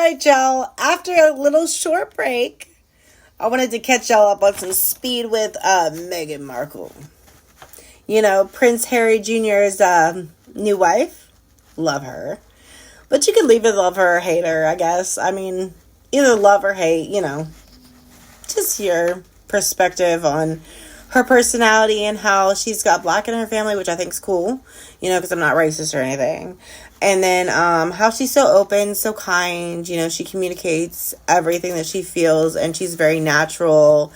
right, y'all. After a little short break, I wanted to catch y'all up on some speed with Meghan Markle. You know, Prince Harry Jr.'s new wife. Love her. But you can leave it love her or hate her, I guess. I mean, either love or hate, you know. Just your perspective on her personality and how she's got black in her family, which I think is cool, you know, because I'm not racist or anything. And then how she's so open, so kind, you know, she communicates everything that she feels, and she's very natural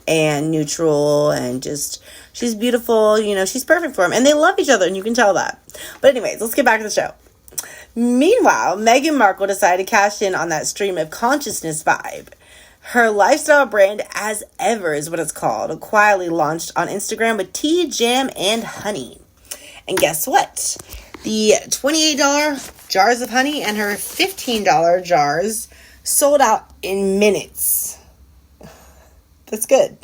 and neutral, and just, she's beautiful, you know, she's perfect for him. And they love each other, and you can tell that. But anyways, let's get back to the show. Meanwhile, Meghan Markle decided to cash in on that stream of consciousness vibe. Her lifestyle brand, As Ever is what it's called, quietly launched on Instagram with tea, jam, and honey. And guess what? The $28 jars of honey and her $15 jars sold out in minutes. That's good.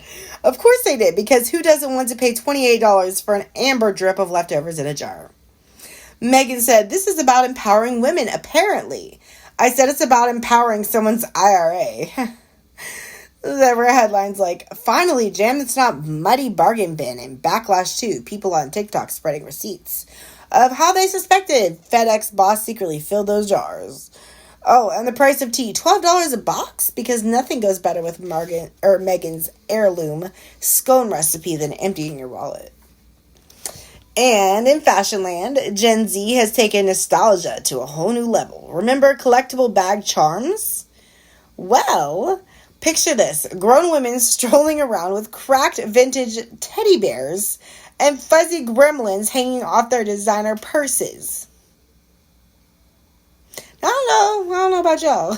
Of course they did, because who doesn't want to pay $28 for an amber drip of leftovers in a jar? Meghan said, "This is about empowering women, apparently. I said it's about empowering someone's IRA." There were headlines like, "Finally, jam that's not muddy bargain bin," and backlash to people on TikTok spreading receipts of how they suspected FedEx boss secretly filled those jars. Oh, and the price of tea, $12 a box, because nothing goes better with Meghan's heirloom scone recipe than emptying your wallet. And in fashion land, Gen Z has taken nostalgia to a whole new level. Remember collectible bag charms? Well, picture this. Grown women strolling around with cracked vintage teddy bears and fuzzy gremlins hanging off their designer purses. I don't know about y'all.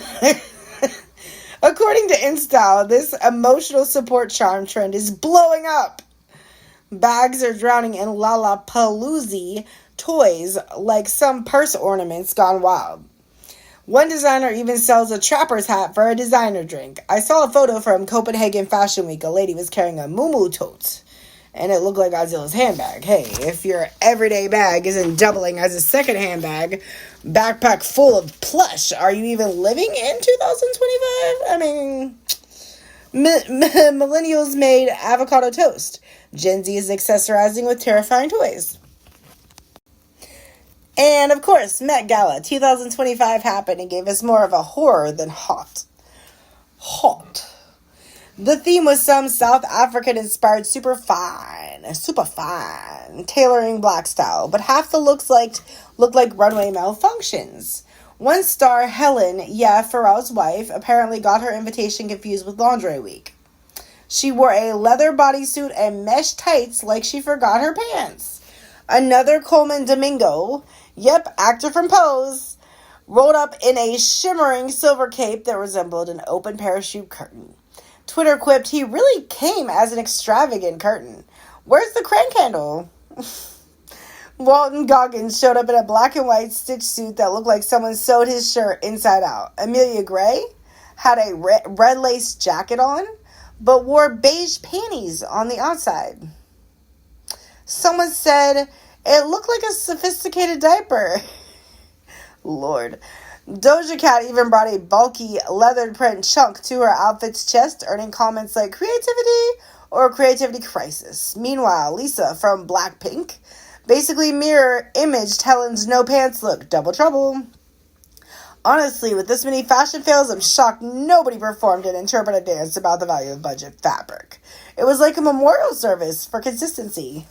According to InStyle, this emotional support charm trend is blowing up. Bags are drowning in Lollapalooza toys like some purse ornaments gone wild. One designer even sells a trapper's hat for a designer drink. I saw a photo from Copenhagen Fashion Week. A lady was carrying a Moo tote, and it looked like Godzilla's handbag. Hey, if your everyday bag isn't doubling as a second handbag, backpack full of plush, are you even living in 2025? I mean, millennials made avocado toast. Gen Z is accessorizing with terrifying toys. And of course, Met Gala 2025 happened and gave us more of a horror than hot. The theme was some South African-inspired super fine, tailoring black style, but half the looks looked like runway malfunctions. One star, Helen, Pharrell's wife, apparently got her invitation confused with Lingerie Week. She wore a leather bodysuit and mesh tights like she forgot her pants. Another Coleman Domingo, actor from Pose, rolled up in a shimmering silver cape that resembled an open parachute curtain. Twitter quipped, "He really came as an extravagant curtain. Where's the crank handle?" Walton Goggins showed up in a black and white stitch suit that looked like someone sewed his shirt inside out. Amelia Gray had a red lace jacket on, but wore beige panties on the outside. Someone said it looked like a sophisticated diaper. Lord. Doja Cat even brought a bulky leather print chunk to her outfit's chest, earning comments like creativity or creativity crisis. Meanwhile, Lisa from Blackpink basically mirror imaged Helen's no pants look. Double trouble. Honestly, with this many fashion fails, I'm shocked nobody performed an interpretive dance about the value of budget fabric. It was like a memorial service for consistency.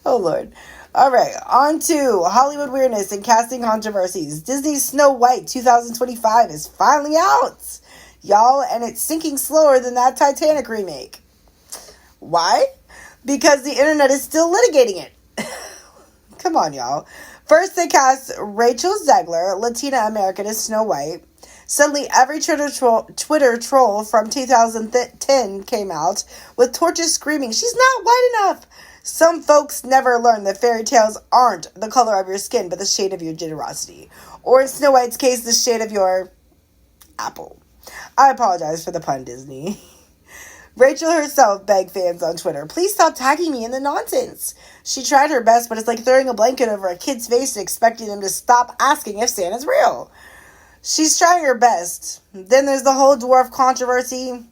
Oh, Lord. All right, on to Hollywood weirdness and casting controversies. Disney's Snow White 2025 is finally out, y'all, and it's sinking slower than that Titanic remake. Why? Because the internet is still litigating it. Come on, y'all. First, they cast Rachel Zegler, Latina American, as Snow White. Suddenly, every Twitter troll from 2010 came out with torches screaming, "She's not white enough!" Some folks never learn that fairy tales aren't the color of your skin, but the shade of your generosity. Or in Snow White's case, the shade of your apple. I apologize for the pun, Disney. Rachel herself begged fans on Twitter, "Please stop tagging me in the nonsense." She tried her best, but it's like throwing a blanket over a kid's face and expecting them to stop asking if Santa's real. She's trying her best. Then there's the whole dwarf controversy.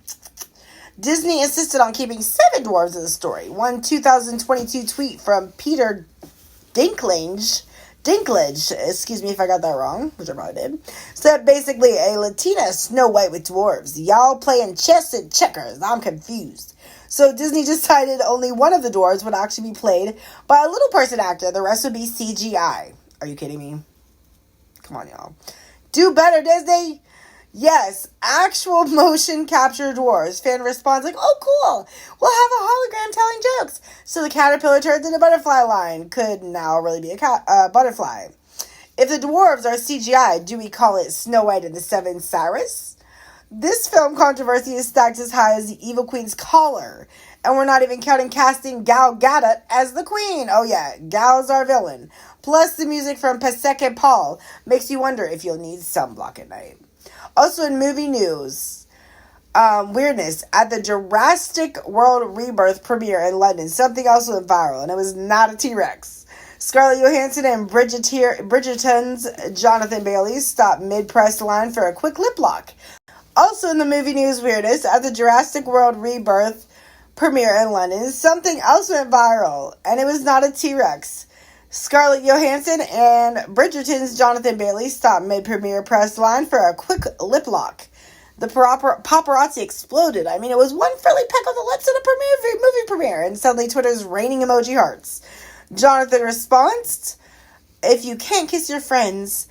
Disney insisted on keeping 7 dwarves in the story. One 2022 tweet from Peter Dinklage, excuse me if I got that wrong, which I probably did, said basically a Latina Snow White with dwarves. Y'all playing chess and checkers. I'm confused. So Disney decided only one of the dwarves would actually be played by a little person actor. The rest would be CGI. Are you kidding me? Come on, y'all. Do better, Disney. Yes, actual motion capture dwarves. Fan responds like, oh, cool. We'll have a hologram telling jokes. So the caterpillar turns into butterfly line. Could now really be a butterfly. If the dwarves are CGI, do we call it Snow White and the Seven Cyrus? This film controversy is stacked as high as the Evil Queen's collar. And we're not even counting casting Gal Gadot as the queen. Oh yeah, Gal's our villain. Plus the music from Pasek Paul makes you wonder if you'll need sunblock at night. Also in movie news, weirdness, at the Jurassic World Rebirth premiere in London, something else went viral, and it was not a T-Rex. Scarlett Johansson and Bridgerton's Jonathan Bailey stopped mid-press line for a quick lip lock. Also in the movie news weirdness, at the Jurassic World Rebirth premiere in London, something else went viral, and it was not a T-Rex. Scarlett Johansson and Bridgerton's Jonathan Bailey stopped mid-premiere press line for a quick lip lock. The paparazzi exploded. I mean, it was one friendly peck on the lips at a movie premiere, and suddenly Twitter's raining emoji hearts. Jonathan responds, if you can't kiss your friends,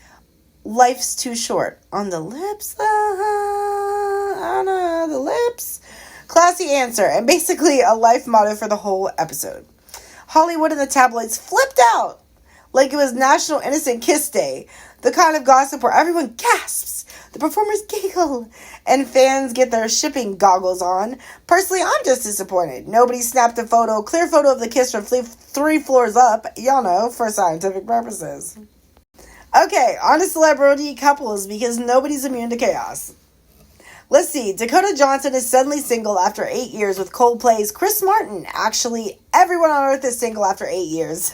life's too short. On the lips, on the lips. Classy answer, and basically a life motto for the whole episode. Hollywood and the tabloids flipped out like it was National Innocent Kiss Day, the kind of gossip where everyone gasps, the performers giggle, and fans get their shipping goggles on. Personally, I'm just disappointed. Nobody snapped a clear photo of the kiss from 3 floors up, y'all know, for scientific purposes. Okay, on to celebrity couples because nobody's immune to chaos. Let's see, Dakota Johnson is suddenly single after 8 years with Coldplay's Chris Martin. Actually, everyone on Earth is single after 8 years,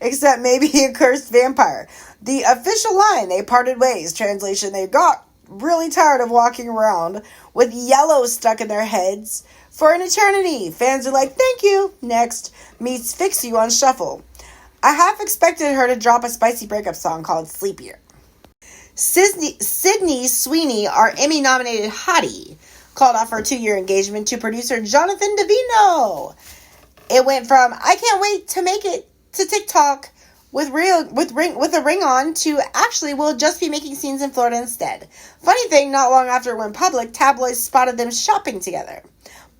except maybe a cursed vampire. The official line, they parted ways. Translation, they got really tired of walking around with yellow stuck in their heads for an eternity. Fans are like, thank you. Next, meets Fix You on Shuffle. I half expected her to drop a spicy breakup song called Sleepier. Sydney Sweeney, our Emmy-nominated hottie, called off her 2-year engagement to producer Jonathan Davino. It went from, I can't wait to make it to TikTok with a ring on to actually we'll just be making scenes in Florida instead. Funny thing, not long after it went public, tabloids spotted them shopping together.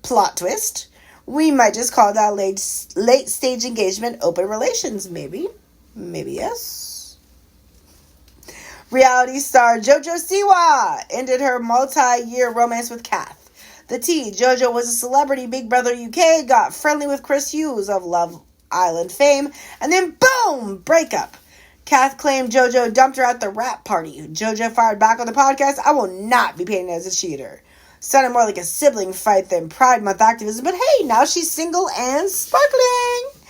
Plot twist, we might just call that late-stage engagement open relations, maybe. Maybe yes. Reality star JoJo Siwa ended her multi-year romance with Kath. The tea, JoJo was a celebrity Big Brother UK, got friendly with Chris Hughes of Love Island fame, and then boom, breakup. Kath claimed JoJo dumped her at the rap party. JoJo fired back on the podcast, I will not be painted as a cheater. Sounded more like a sibling fight than Pride Month activism, but hey, now she's single and sparkling.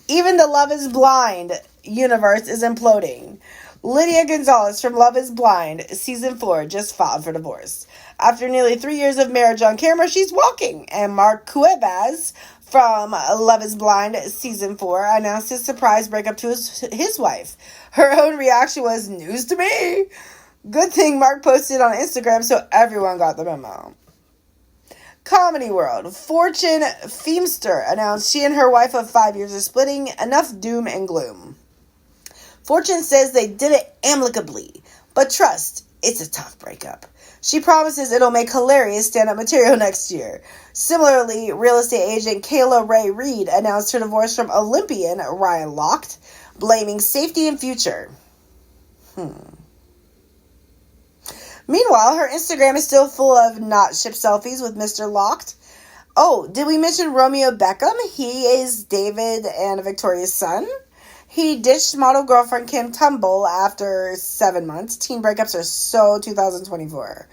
Even the Love is Blind universe is imploding. Lydia Gonzalez from Love is Blind, Season 4, just filed for divorce. After nearly 3 years of marriage on camera, she's walking. And Mark Cuevas from Love is Blind, Season 4, announced his surprise breakup to his wife. Her own reaction was, news to me. Good thing Mark posted on Instagram so everyone got the memo. Comedy World. Fortune Feimster announced she and her wife of 5 years are splitting. Enough doom and gloom. Fortune says they did it amicably, but trust, it's a tough breakup. She promises it'll make hilarious stand-up material next year. Similarly, real estate agent Kayla Ray Reid announced her divorce from Olympian Ryan Lochte, blaming safety and future. Meanwhile, her Instagram is still full of not ship selfies with Mr. Lochte. Oh, did we mention Romeo Beckham? He is David and Victoria's son. He ditched model girlfriend Kim Tumble after 7 months. Teen breakups are so 2024.